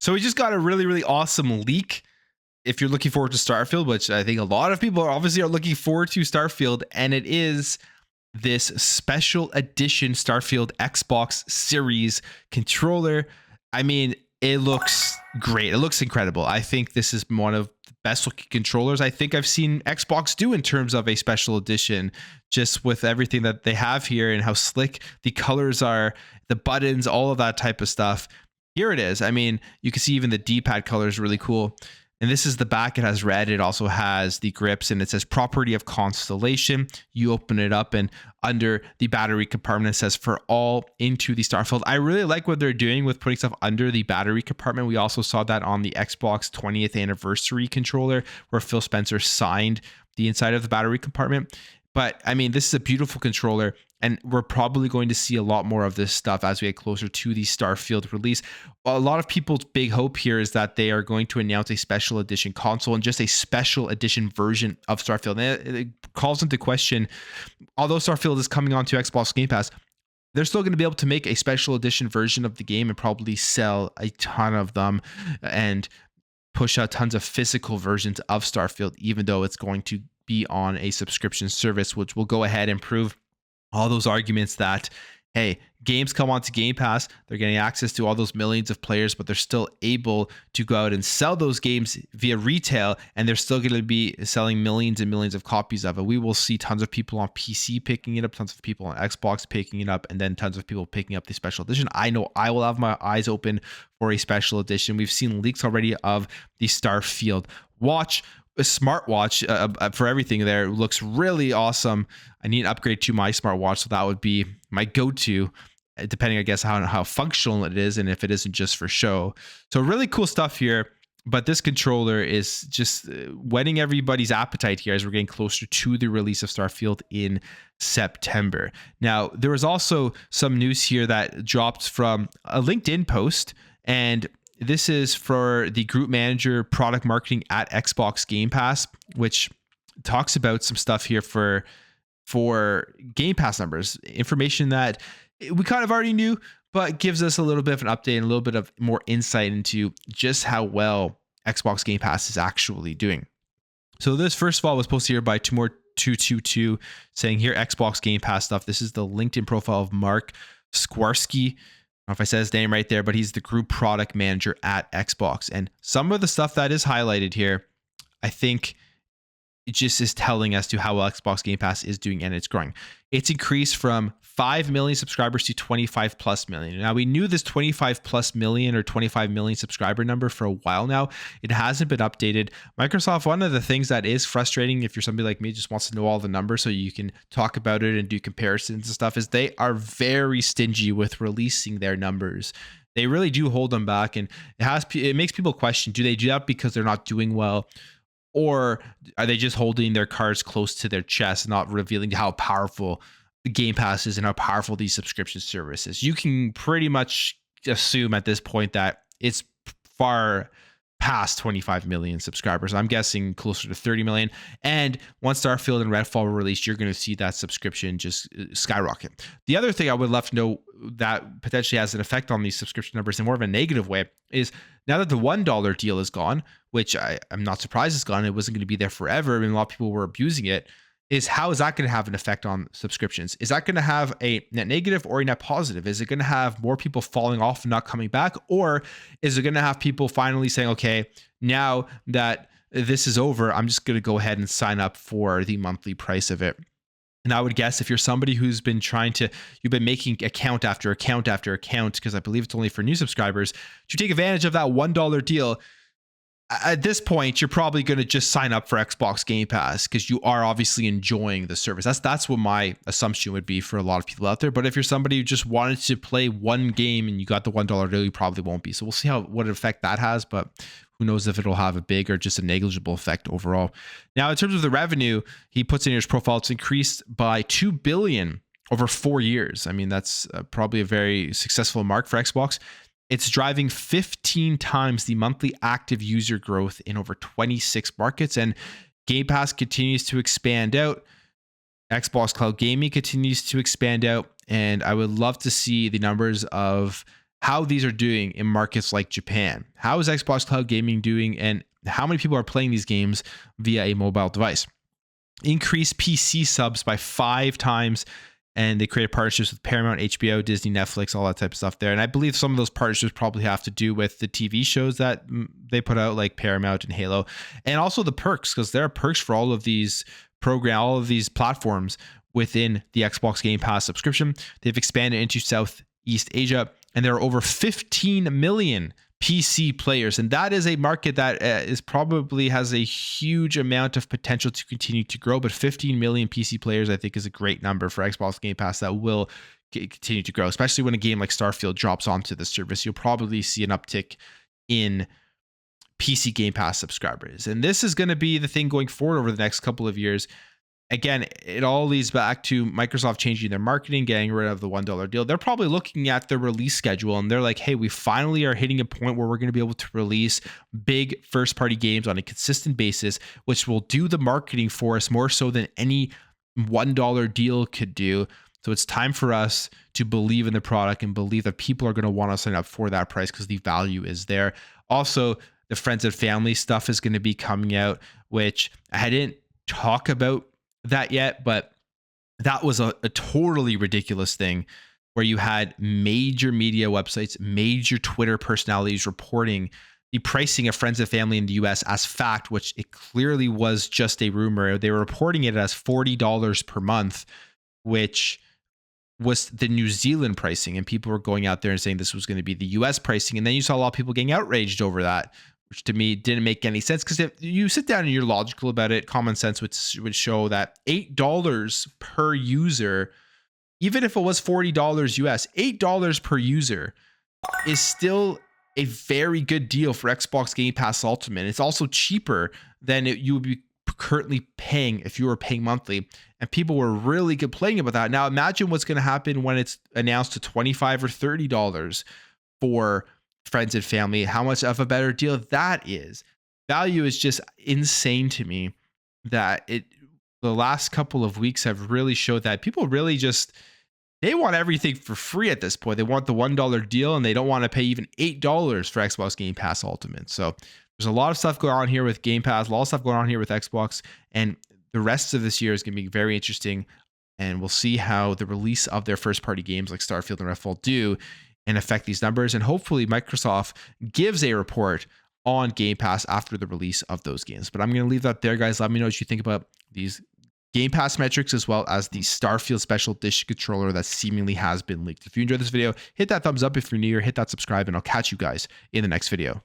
So we just got a really, really awesome leak. If you're looking forward to Starfield, which I think a lot of people are looking forward to Starfield, and it is this special edition Starfield Xbox Series controller. I mean, it looks great. It looks incredible. I think this is one of the best looking controllers I think I've seen Xbox do in terms of a special edition, just with everything that they have here and how slick the colors are, the buttons, all of that type of stuff. Here it is. I mean, you can see even the D-pad color is really cool. And this is the back. It has red. It also has the grips, and it says property of Constellation. You open it up, and under the battery compartment, it says for all into the Starfield. I really like what they're doing with putting stuff under the battery compartment. We also saw that on the Xbox 20th anniversary controller, where Phil Spencer signed the inside of the battery compartment. But I mean, this is a beautiful controller, and we're probably going to see a lot more of this stuff as we get closer to the Starfield release. A lot of people's big hope here is that they are going to announce a special edition console and just a special edition version of Starfield. And it calls into question, although Starfield is coming onto Xbox Game Pass, they're still going to be able to make a special edition version of the game and probably sell a ton of them and push out tons of physical versions of Starfield, even though it's going to be on a subscription service, which will go ahead and prove all those arguments that, hey, games come onto Game Pass, they're getting access to all those millions of players, but they're still able to go out and sell those games via retail, and they're still going to be selling millions and millions of copies of it. We will see tons of people on PC picking it up, tons of people on Xbox picking it up, and then tons of people picking up the special edition. I know I will have my eyes open for a special edition. We've seen leaks already of the Starfield watch. A smartwatch for everything there. It looks really awesome. I need an upgrade to my smartwatch, so that would be my go-to, depending, I guess, how functional it is and if it isn't just for show. So really cool stuff here. But this controller is just whetting everybody's appetite here as we're getting closer to the release of Starfield in September. Now, there was also some news here that dropped from a LinkedIn post, and this is for the group manager product marketing at Xbox Game Pass, which talks about some stuff here for Game Pass numbers, information that we kind of already knew, but gives us a little bit of an update and a little bit of more insight into just how well Xbox Game Pass is actually doing. So this, first of all, was posted here by Tumor222 saying here Xbox Game Pass stuff. This is the LinkedIn profile of Mark Skwarski. I don't know if I said his name right there, but he's the group product manager at Xbox. And some of the stuff that is highlighted here, I think it just is telling us to how well Xbox Game Pass is doing, and it's growing. It's increased from 5 million subscribers to 25 plus million. Now, we knew this 25 plus million or 25 million subscriber number for a while now. It hasn't been updated. Microsoft, one of the things that is frustrating, if you're somebody like me, just wants to know all the numbers so you can talk about it and do comparisons and stuff, is they are very stingy with releasing their numbers. They really do hold them back, and it makes people question, do they do that because they're not doing well? Or are they just holding their cards close to their chest, not revealing how powerful the Game Pass is and how powerful these subscription services? You can pretty much assume at this point that it's far past 25 million subscribers. I'm guessing closer to 30 million. And once Starfield and Redfall were released, you're going to see that subscription just skyrocket. The other thing I would love to know that potentially has an effect on these subscription numbers in more of a negative way is now that the $1 deal is gone, which I'm not surprised it's gone. It wasn't going to be there forever. I mean, a lot of people were abusing it. Is how is that going to have an effect on subscriptions? Is that going to have a net negative or a net positive? Is it going to have more people falling off and not coming back? Or is it going to have people finally saying, okay, now that this is over, I'm just going to go ahead and sign up for the monthly price of it? And I would guess if you're somebody who's been you've been making account after account after account, because I believe it's only for new subscribers, to take advantage of that $1 deal, at this point, you're probably going to just sign up for Xbox Game Pass because you are obviously enjoying the service. That's what my assumption would be for a lot of people out there. But if you're somebody who just wanted to play one game and you got the $1 deal, you probably won't be. So we'll see what effect that has, but who knows if it'll have a big or just a negligible effect overall. Now, in terms of the revenue, he puts in his profile, it's increased by $2 billion over 4 years. I mean, that's probably a very successful mark for Xbox. It's driving 15 times the monthly active user growth in over 26 markets, and Game Pass continues to expand out. Xbox Cloud Gaming continues to expand out, and I would love to see the numbers of how these are doing in markets like Japan. How is Xbox Cloud Gaming doing, and how many people are playing these games via a mobile device? Increased PC subs by 5 times, and they created partnerships with Paramount, HBO, Disney, Netflix, all that type of stuff there. And I believe some of those partnerships probably have to do with the TV shows that they put out, like Paramount and Halo, and also the perks, because there are perks for all of these all of these platforms within the Xbox Game Pass subscription. They've expanded into Southeast Asia, and there are over 15 million PC players, and that is a market that is probably has a huge amount of potential to continue to grow. But 15 million PC players, I think, is a great number for Xbox Game Pass that will continue to grow, especially when a game like Starfield drops onto the service. You'll probably see an uptick in PC Game Pass subscribers, and this is going to be the thing going forward over the next couple of years. Again, it all leads back to Microsoft changing their marketing, getting rid of the $1 deal. They're probably looking at their release schedule, and they're like, hey, we finally are hitting a point where we're going to be able to release big first-party games on a consistent basis, which will do the marketing for us more so than any $1 deal could do. So it's time for us to believe in the product and believe that people are going to want to sign up for that price because the value is there. Also, the friends and family stuff is going to be coming out, which I didn't talk about that yet, but that was a totally ridiculous thing where you had major media websites, major Twitter personalities reporting the pricing of friends and family in the US as fact, which it clearly was just a rumor. They were reporting it as $40 per month, which was the New Zealand pricing, and people were going out there and saying this was going to be the US pricing. And then you saw a lot of people getting outraged over that, which to me didn't make any sense, because if you sit down and you're logical about it, common sense would show that $8 per user, even if it was $40 US, $8 per user is still a very good deal for Xbox Game Pass Ultimate. It's also cheaper than you would be currently paying if you were paying monthly, and people were really complaining about that. Now imagine what's going to happen when it's announced to $25 or $30 for friends and family, how much of a better deal that is. Value is just insane to me. That the last couple of weeks have really showed that people really just, they want everything for free at this point. They want the $1 deal, and they don't want to pay even $8 for Xbox Game Pass Ultimate. So there's a lot of stuff going on here with Game Pass, a lot of stuff going on here with Xbox, and the rest of this year is going to be very interesting. And we'll see how the release of their first party games like Starfield and Redfall do and affect these numbers. And hopefully Microsoft gives a report on Game Pass after the release of those games. But I'm going to leave that there, guys. Let me know what you think about these Game Pass metrics, as well as the Starfield Special Edition controller that seemingly has been leaked. If you enjoyed this video, hit that thumbs up. If you're new here, hit that subscribe, and I'll catch you guys in the next video.